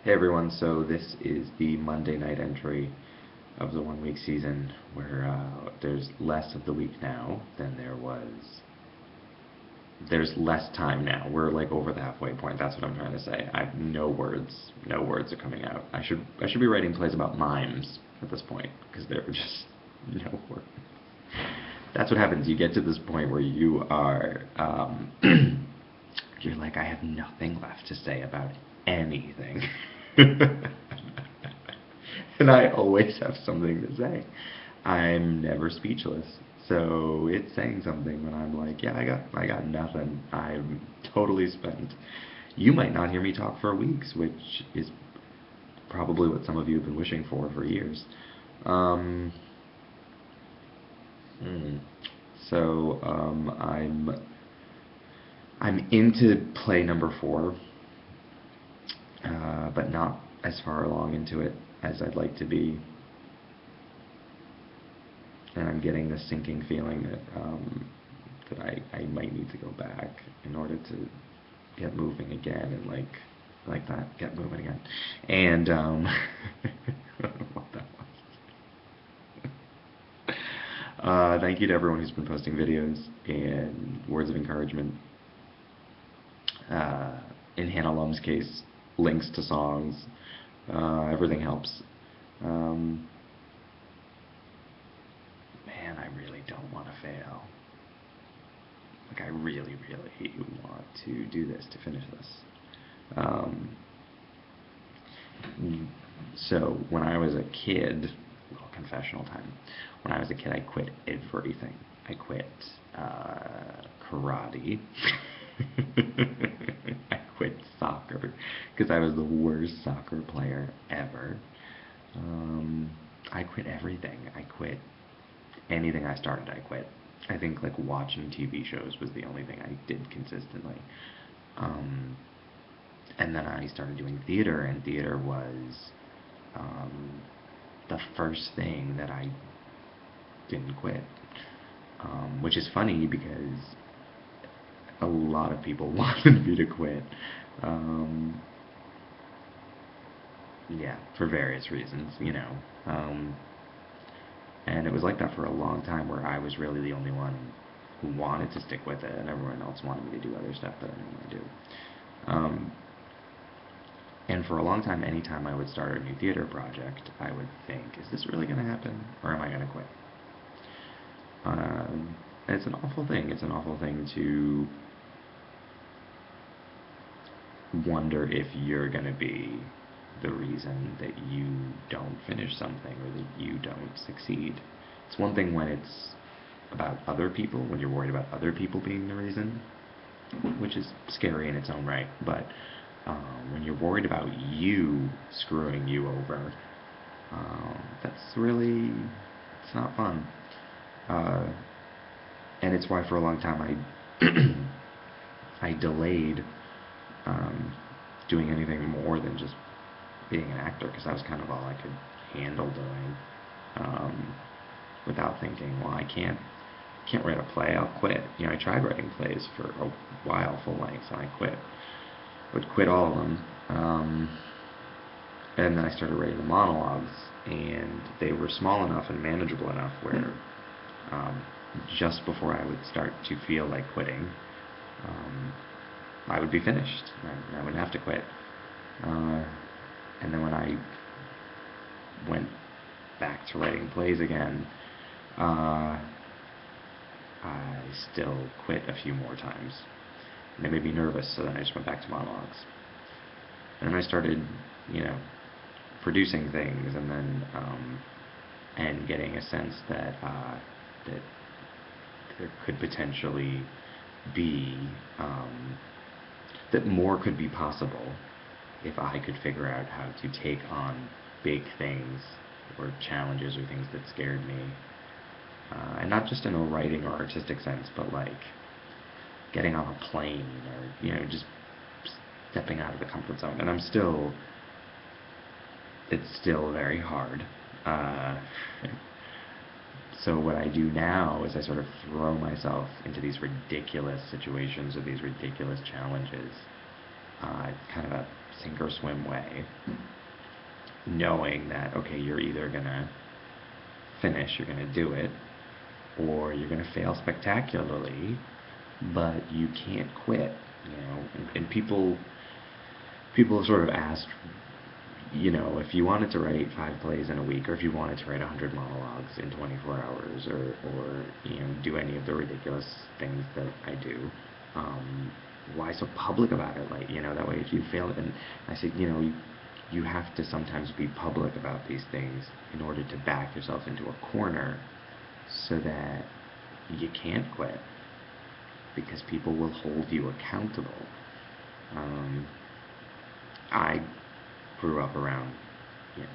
Hey everyone, so this is the Monday night entry of the 1 week season where there's less of the week now than there was. There's less time now. We're like over the halfway point. That's what I'm trying to say. I have no words. No words are coming out. I should be writing plays about mimes at this point because there are just no words. That's what happens. You get to this point where you are you're like, I have nothing left to say about anything. And I always have something to say. I'm never speechless. So it's saying something when I'm like, yeah, I got nothing. I'm totally spent. You might not hear me talk for weeks, which is probably what some of you have been wishing for years. Um, hmm. So I'm into play number 4, but not as far along into it as I'd like to be. And I'm getting this sinking feeling that I might need to go back in order to get moving again and like that, get moving again. And I don't know what that was. Thank you to everyone who's been posting videos and words of encouragement. In Hannah Lum's case, links to songs. Everything helps. Um, Man, I really don't want to fail. Like, I really, really want to do this, to finish this. Um, so, when I was a kid, little confessional time, when I was a kid, I quit everything. I quit karate. I quit soccer because I was the worst soccer player ever. Um, I quit everything. I quit anything I started, I quit. I think like watching TV shows was the only thing I did consistently. Um, and then I started doing theater, and theater was um, the first thing that I didn't quit. Which is funny because a lot of people wanted me to quit. Um, yeah, for various reasons, you know. And it was like that for a long time where I was really the only one who wanted to stick with it, and everyone else wanted me to do other stuff that I didn't want to do. Um, and for a long time, anytime I would start a new theater project, I would think, is this really going to happen, or am I going to quit? And it's an awful thing. It's an awful thing to wonder if you're going to be the reason that you don't finish something or that you don't succeed. It's one thing when it's about other people, when you're worried about other people being the reason, which is scary in its own right, but when you're worried about you screwing you over, that's really, it's not fun. Uh, and it's why for a long time I delayed um, doing anything more than just being an actor, because that was kind of all I could handle doing, um, without thinking, well, I can't write a play, I'll quit. You know, I tried writing plays for a while, full length, and I quit. I would quit all of them. And then I started writing the monologues, and they were small enough and manageable enough where um, just before I would start to feel like quitting, um, I would be finished. I wouldn't have to quit. Uh, and then when I went back to writing plays again, uh, I still quit a few more times. And it made me nervous, so then I just went back to monologues. And then I started, you know, producing things, and then and getting a sense that that there could potentially be that more could be possible if I could figure out how to take on big things or challenges or things that scared me, and not just in a writing or artistic sense, but like getting on a plane or just stepping out of the comfort zone. And it's still very hard. Uh, so what I do now is I sort of throw myself into these ridiculous situations or these ridiculous challenges. It's kind of a sink or swim way, knowing that, okay, you're either gonna finish, you're gonna do it, or you're gonna fail spectacularly, but you can't quit, you know. And people have sort of asked, you know, if you wanted to write 5 plays in a week, or if you wanted to write 100 monologues in 24 hours, or you know, do any of the ridiculous things that I do, why so public about it? Like, you know, that way if you fail, and I said, you know, you have to sometimes be public about these things in order to back yourself into a corner so that you can't quit, because people will hold you accountable. I grew up around, you know,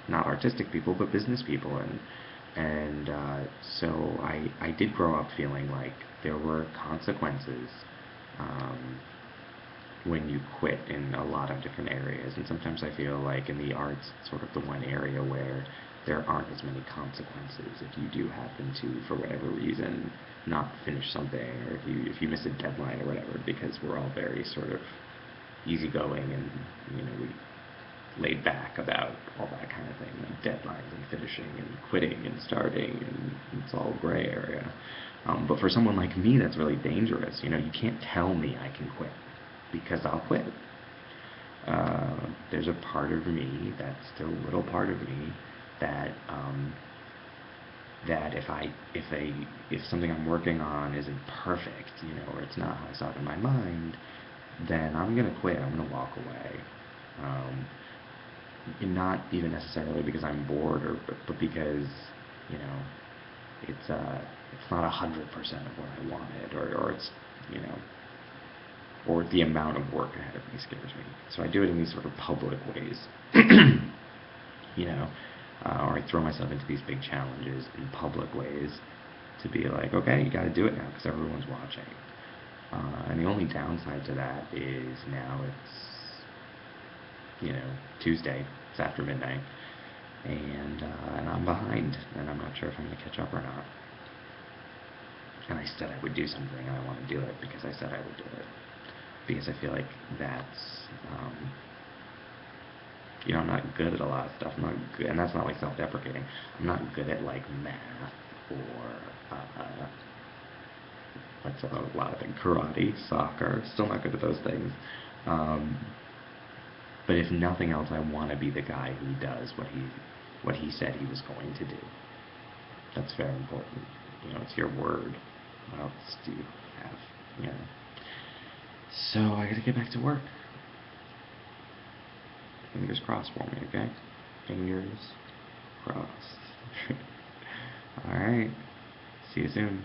not artistic people, but business people, and so I did grow up feeling like there were consequences when you quit in a lot of different areas. And sometimes I feel like in the arts, it's sort of the one area where there aren't as many consequences if you do happen to, for whatever reason, not finish something, or if you miss a deadline or whatever, because we're all very sort of easygoing, and you know, we laid back about all that kind of thing, like deadlines and finishing and quitting and starting, and it's all gray area. But for someone like me, that's really dangerous. You know, you can't tell me I can quit, because I'll quit. There's a part of me, that's still a little part of me, that that if something I'm working on isn't perfect, you know, or it's not how I saw it in my mind, then I'm gonna quit. I'm gonna walk away. And not even necessarily because I'm bored, but because, you know, it's not 100% of what I wanted, or it's, you know, or the amount of work ahead of me scares me. So I do it in these sort of public ways, you know, or I throw myself into these big challenges in public ways to be like, okay, you got to do it now because everyone's watching. And the only downside to that is now it's, you know, Tuesday, it's after midnight, and I'm behind, and I'm not sure if I'm going to catch up or not. And I said I would do something, and I want to do it because I said I would do it. Because I feel like that's, you know, I'm not good at a lot of stuff. I'm not good, and that's not like self-deprecating. I'm not good at like math or what's a lot of things, karate, soccer. Still not good at those things. But if nothing else, I want to be the guy who does what he said he was going to do. That's very important. You know, it's your word. What else do you have? You know. So I gotta get back to work. Fingers crossed for me, okay? Fingers crossed. Alright. See you soon.